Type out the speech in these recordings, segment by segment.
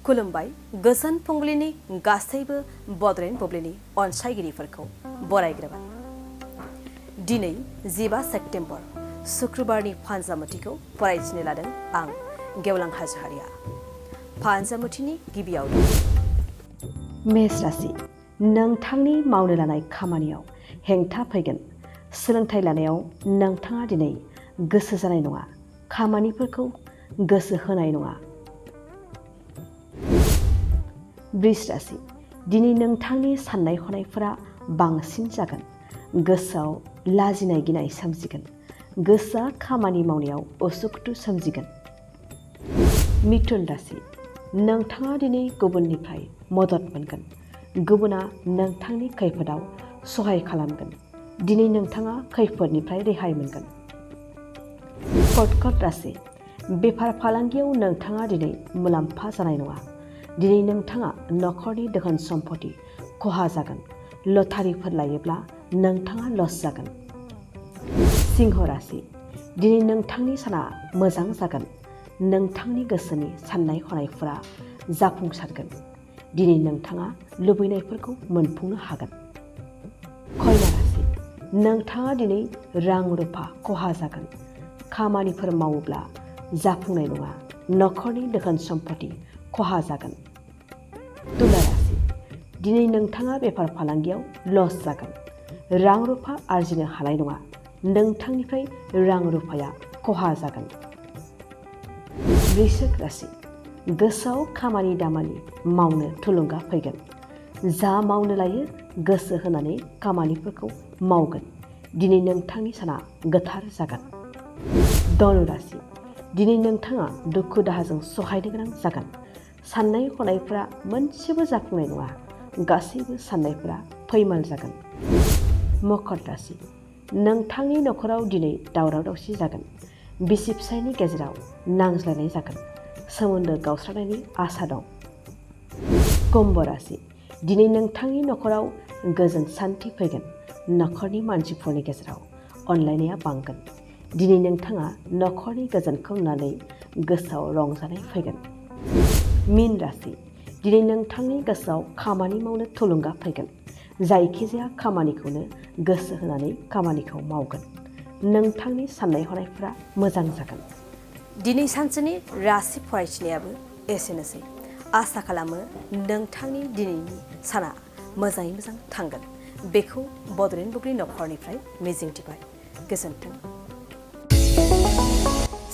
खुलुमबाय गोजोन फुंबिलिनि गासैबो बड'लेण्ड बुब्लिनि अनसायगिरिफोरखौ बरायग्रोबाय। दिनै 15 सेप्तेम्बर शुक्रबारनि फानजामुथिखौ फरायथिनो लादों आं गेवलां हाजोहारिया। फानजामुथिनि गिबियाव मेष राशि, नोंथांनि मावनो लानाय खामानियाव हेंथा फैगोन। सोलोंथाइ लानायाव नोंथाङा दिनै गोसो जानाय नङा, खामानिफोरखौ गोसो होनाय नङा। वृष राशि, दिनै नोंथांनि साननाय हनायफोरा बांसिन जागोन। गोसोआव लाजिनाय गिनाय सोमजिगोन। गोसोआ खामानि मावनायाव उसुखुथु सोमजिगोन। मिथुन राशि, नोंथाङा दिनै गुबुननिफ्राय मदद मोनगोन। गुबुना नोंथांनि खैफोदाव सहाय खालामगोन। दिनै नोंथाङा खैफोदनिफ्राय रेहाय मोनगोन। कर्कट राशि, बेफार फालांगियाव नोंथाङा दिनै मुलाम्फा जानाय नङा। दिनै नोंथाङा नखरनि दोहोन सम्पति खहा जागोन। लटारिफोर लायोब्ला नोंथाङा लस जागोन। सिंह राशि, दिनै नोंथांनि साना मोजां जागोन। नोंथांनि गोसोनि साननाय हनायफोरा जाफुंसारगोन। दिनै नोंथाङा लुबैनायफोरखौ मोनफुंनो हागोन। कन्या राशि, नोंथाङा दिनै रां रुफा खहा जागोन। खामानिफोर मावोब्ला जाफुंनाय नङा। नखरनि दोहोन सम्पति खहा जागोन। तुला राशि, दिनै नोंथाङा बेफार फालांगियाव लस जागोन। रां रुफा आरजिनो हानाय नङा। नोंथांनिफ्राय रां रुफाया खहा जागोन। वृश्चिक राशि, गोसोआव खामानि दामानि मावनो थुलुंगा फैगोन। जा मावनो लायो गोसो होनानै खामानिफोरखौ मावगोन। दिनै नोंथांनि साना गोथार जागोन। धनु राशि, दिनै नोंथाङा दुखु दाहाजों सहायनो गोनां जागोन। साननाय हनायफोरा मोनसेबो जाफुंनाय नङा। गासैबो साननायफोरा फैमाल जागोन। मकर राशि, नोंथांनि नखराव दिनै दावराव दावसि जागोन। बिसि फिसायनि गेजेराव नांज्लायनाय जागोन। सोमोन्दो गावस्रानायनि आसा दं। कुम्भ राशि, दिनै नोंथांनि नखराव गोजोन सान्थि फैगोन। नखरनि मानसिफोरनि गेजेराव अनलायनाया बांगोन। दिनै नोंथाङा नखरनि गोजोनखौ नुनानै गोसोआव रंजानाय फैगोन। मीन राशि, दिनै नोंथांनि गोसोआव खामानि मावनो थुलुंगा फैगोन। जायखिजाया खामानिखौनो गोसो होनानै खामानिखौ मावगोन। नोंथांनि साननाय हनायफोरा मोजां जागोन। दिनै सानसेनि राशि फरायथिनायाबो एसेनोसै। आसा खालामो नोंथांनि दिनैनि साना मोजाङै मोजां थांगोन। बेखौ बड'लेण्ड बुब्लि नखरनिफ्राय मिजिंथिबाय। गोजोन्थों।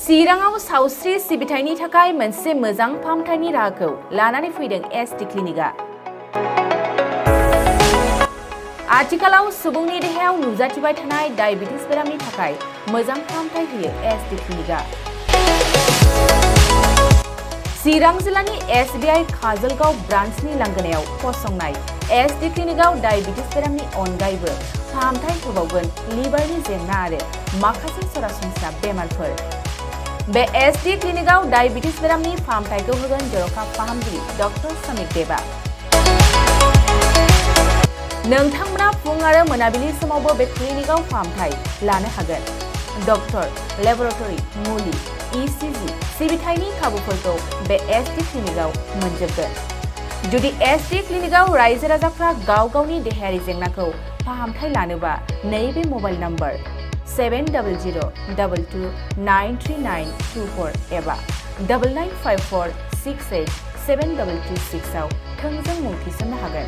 चिराङाव सावस्रि सिबिथायनि थाखाय मोनसे मोजां फाहामथायनि राहाखौ लानानै फैदों एसटि क्लिनिकआ। आथिखालाव सुबुंनि देहायाव नुजाथिबाय थानाय डायबिटिस बेरामनि थाखाय मोजां फाहामथाय होयो एसटि क्लिनिकआ। चिरां जिल्लानि SBI काजलगाव ब्रान्चनि लांगोनायाव फसंनाय एसटि क्लिनिकआव डायबिटिस बेरामनि अनगायैबो फाहामथाय होबावगोन लिभारनि जेंना आरो माखासे सरासनस्रा बेमारफोर। बे एसटि क्लिनिकआव डायबिटिस बेरामनि फाहामथायखौ होगोन जर'खा फाहामगिरि डक्टर समित देबा। नोंथांमोना फुं आरो मोनाबिलि समावबो बे क्लिनिकआव फाहामथाय लानो हागोन। डक्टर, लेबरेटरि, मुलि, ECG सिबिथायनि खाबुफोरखौ बे एसटि क्लिनिकआव मोनजोबगोन। जुदि एसटि क्लिनिकआव रायजो राजाफ्रा गाव गावनि देहायारि जेंनाखौ फाहामथाय लानोबा नैबे मबाइल नम्बर 7002293924 एबा 9954687236 आव थोंजों मुं थिसननो हागोन।